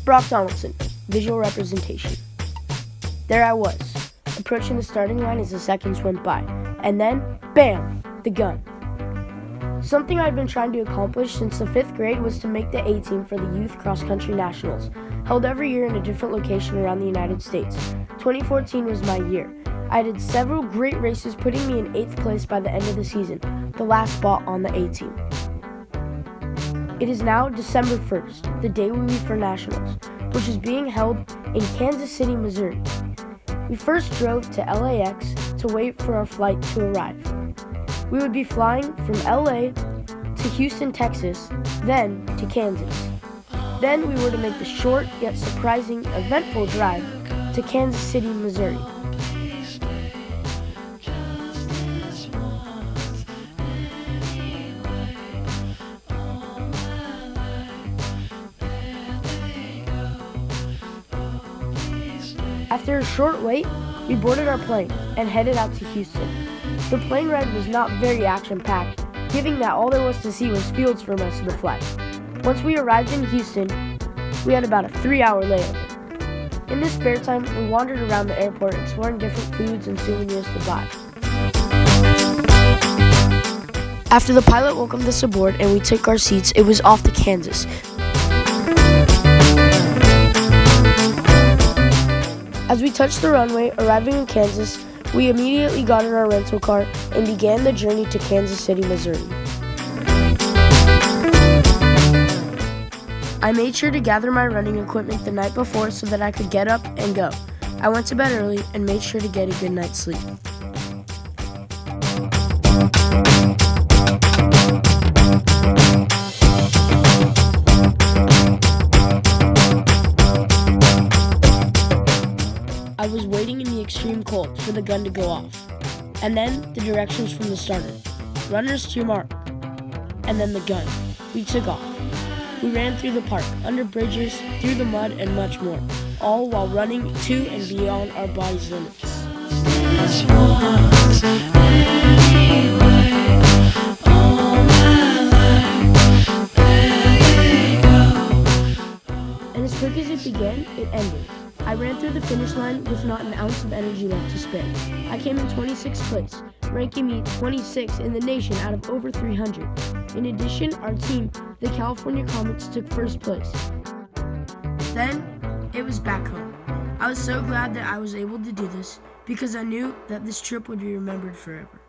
Brock Donaldson, visual representation. There I was, approaching the starting line as the seconds went by, and then, bam, the gun. Something I'd been trying to accomplish since the 5th grade was to make the A team for the Youth Cross Country Nationals, held every year in a different location around the United States. 2014 was my year. I did several great races, putting me in 8th place by the end of the season, the last spot on the A team. It is now December 1st, the day we leave for Nationals, which is being held in Kansas City, Missouri. We first drove to LAX to wait for our flight to arrive. We would be flying from LA to Houston, Texas, then to Kansas. Then we were to make the short yet surprising, eventful drive to Kansas City, Missouri. After a short wait, we boarded our plane and headed out to Houston. The plane ride was not very action-packed, given that all there was to see was fields for most of the flight. Once we arrived in Houston, we had about a 3-hour layover. In this spare time, we wandered around the airport exploring different foods and souvenirs to buy. After the pilot welcomed us aboard and we took our seats, it was off to Kansas. As we touched the runway, arriving in Kansas, we immediately got in our rental car and began the journey to Kansas City, Missouri. I made sure to gather my running equipment the night before so that I could get up and go. I went to bed early and made sure to get a good night's sleep. I was waiting in the extreme cold for the gun to go off, and then the directions from the starter. Runners to your mark, and then the gun. We took off. We ran through the park, under bridges, through the mud, and much more, all while running to and beyond our body's limits. And as quick as it began, it ended. I ran through the finish line with not an ounce of energy left to spare. I came in 26th place, ranking me 26th in the nation out of over 300. In addition, our team, the California Comets, took first place. Then, it was back home. I was so glad that I was able to do this because I knew that this trip would be remembered forever.